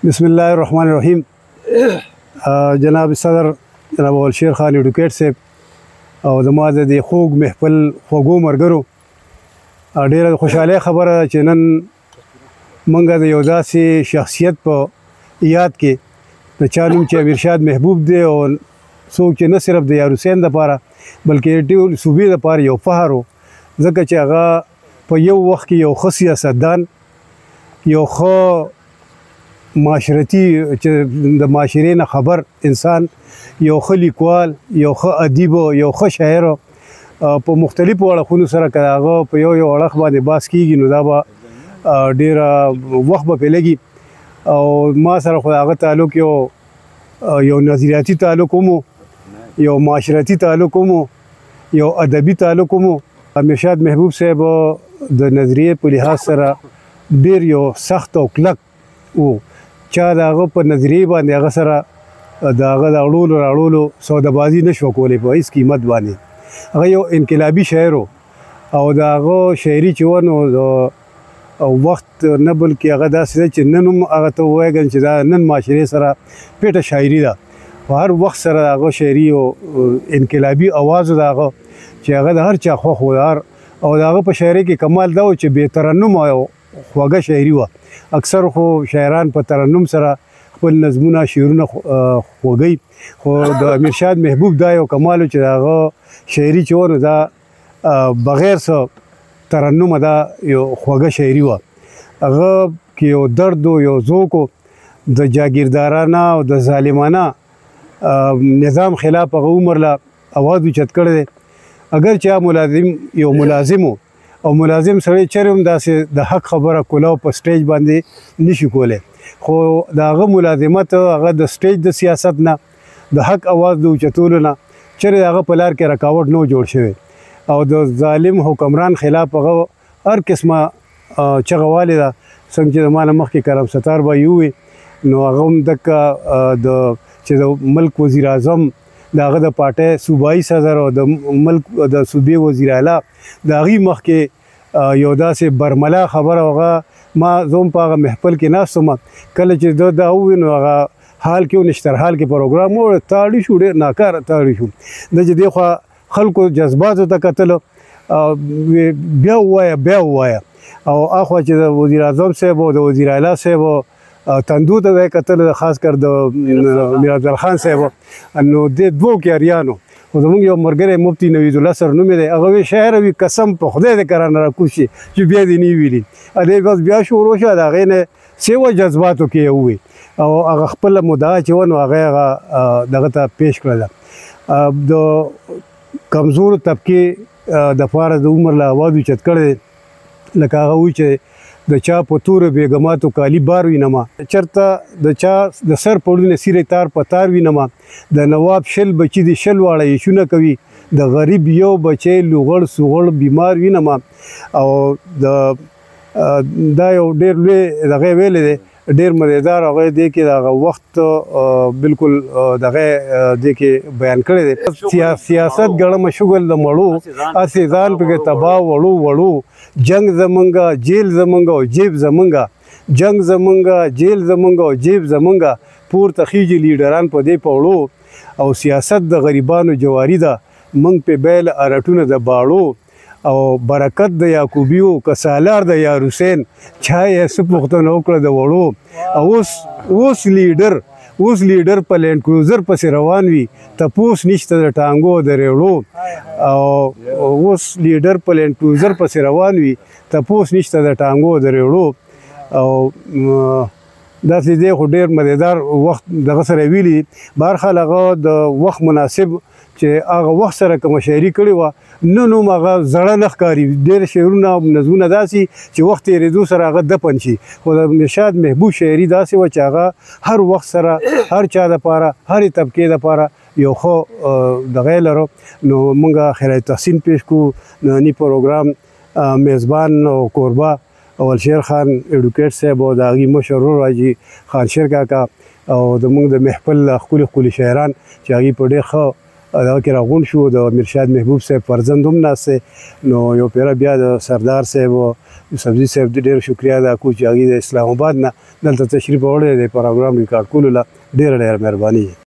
بسم الله الرحمن الرحیم. جناب صدر جناب اول شیر خان ایډوکیټ صاحب او زما د دې خوږ محفل خوږو ملګرو، ډېره خوشحالۍ خبره ده چې نن موږ د یو داسې شخصیت په یاد کې د چا نوم چې امیرشاد محبوب دی او څوک چې نه صرف د یار حسین دپاره بلکې ټول صوبې دپاره یو فخر و، ځکه چې هغه په یو وخت کې یو ښه سیاستدان، یو ښه معاشرتي چې د معاشرې نه خبر انسان، یو ښه لیکوال، یو ښه ادیب، یو ښه شاعر په مختلفو اړخونو سره که هغه په یو اړخ باندې بحث کېږي نو دا به ډېره وخت به پرې لګي. او ما سره خو د هغه تعلق یو نظریاتي تعلق هم و، یو معاشرتي تعلق هم و، یو ادبي تعلق هم و. امیرشاد محبوب صاحب د نظریې په لحاظ سره ډېر یو سخت او کلک و، چا د هغه په نظریې باندې هغه سره د هغه د اړولو راړولو سودابازي نه شوه کولی په هېڅ قیمت باندې. هغه یو انقلابي شاعر و او د هغه شاعري چې وه نو د وخت نه بلکې هغه داسې ده چې نن هم هغه ته ووایګم چې دا نن معاشرې سره پیټه شاعري ده. په هر وخت سره د هغه شاعري او انقلابي اواز و د هغه چې هغه د هر چا خوښ و او د هغه په شاعرۍ کې کمال دا و چې بې ترنم او خوږه شاعري وه. اکثر خو شاعران په ترنم سره خپل نظمونه شعرونه خوږوي، خو د امیرشاد محبوب دا یو کمال و چې د هغه شاعري چې وه نو دا بغیر څه ترنمه دا یو خوږه شاعري وه. هغه کې یو درد و، یو ذوق و، د جاګیردارانه او د ظالمانه نظام خلاف هغه عمر له اواز اوچت کړی دی. اگر چې یو ملازم و او ملازم سړی چېرې هم داسې د حق خبره کولاو په سټیج باندې نشي کولی، خو د هغه ملازمت هغه د سټیج د سیاست نه، د حق اواز د اوچتولو نه چېرې د هغه په لار کې رکاوټ نه و جوړ شوی او د ظالم حکمران خلاف هغه هر قسمه چغه والې ده. څنګه چې د ما نه مخکې کرم ستار به یووي نو هغه هم دکه چې د ملک وزیر اعظم د هغه د پارټۍ صوبایي صدر او د ملک د صوبې وزیر اعلی د هغې مخکې یو داسې برملا خبره هغه ما زه هم په هغه محفل کې ناست وم، کله چې دا ووایي نو هغه حال کې و نشترحال کې پروګرام و تاړي شو، ډېر ناکاره تاړي شو. د چې دې خوا خلکو جذباتو ته کتلو بیا ووایه او اخوا چې د وزیر اعظم صاحب او د وزیر اعلی صاحب تندو ته وایي کتل خاص کر د میر افضل خان صاحب نو دې دوو کې اریانو. خو زموږ یو ملګری مفتي نوید الله سر نوم دی، هغه وایي شاعر وي قسم په خدای دې کرانه راکوز شي چې بیا دې نه ویلي. دې بس بیا شروع شوه د هغې نه سیوه جذباتو کې یې ووایي او هغه خپله مدعا چې وه نو هغه دغه ته پیش کړله. د کمزورو طبقې دپاره د عمر له اواز اوچت کړی دی، لکه هغه وایي چې د چا په تورو بیګماتو کالي بار وینمه، چېرته د چا د سر پړونه سیرې تار په تار وینمه، د نواب شل بچي د شل واړه یشونه کوي، د غریب یو بچی لوغړ سوغړ بیمار وینمه. او دا یو ډېر لوی دغه ویلی دی، ډېر مزیدار هغه دې کې د هغه وخت بالکل دغه دې کې بیان کړی دی. سیاست ګړمه شغل د مړو هسې ځان پکې تباه وړو جنگ زمونږه جیل زمونږه او جیب زمونږه، جنگ زمونږه جیل زمونږه او جیب زمونږه، پورته خیږي لیډران په دې پوړو او سیاست د غریبانو جواري ده، موږ پې بیل ارټونه د باړو او برکت د یعقوبیو که سالار د یار حسین چا یې څه پوښتنه وکړه د وړو. اوس لیډر په لینډ کروزر پسې روان وي، تپوس نشته د ټانګو د ریړو. او اوس لیډر په لینډ کروزر پسې روان وي، تپوس نشته د ټانګو د ریړو. او داسې دی خو ډېر مزیدار وخت دغه سره ویلي. بهرحال هغه د وخت مناسب چې هغه وخت سره کومه شاعري کړې وه نن هم هغه زړه نه ښکاري، ډېر شعرونه او نظمونه داسې چې وخت تېرېدو سره هغه دفن شي. خو د امیرشاد محبوب شاعري داسې وه چې هغه هر وخت سره هر چا دپاره هرې طبقې دپاره یو ښه دغه یې لرو. نو موږ خیرات تحسین پیش کړو. ننني پروګرام میزبان او کوربه اول شیر خان ایډوکیټ صاحب او د هغې مشر ورور حاجي خان شیر کاکا او زموږ د محفل ښکلي ښکلي شاعران چې هغې په ډېر ښه دغه کې راغون شو د میرشاد محبوب صاحب فرزند هم ناست نو یو پیره بیا د سردار صاحب او یوسفزي صاحب ډېر شکریا ادا کوو چې هغوی د اسلام آباد نه دلته تشریف راوړی دی پروګرام ریکارډ کولو له ډېره مهرباني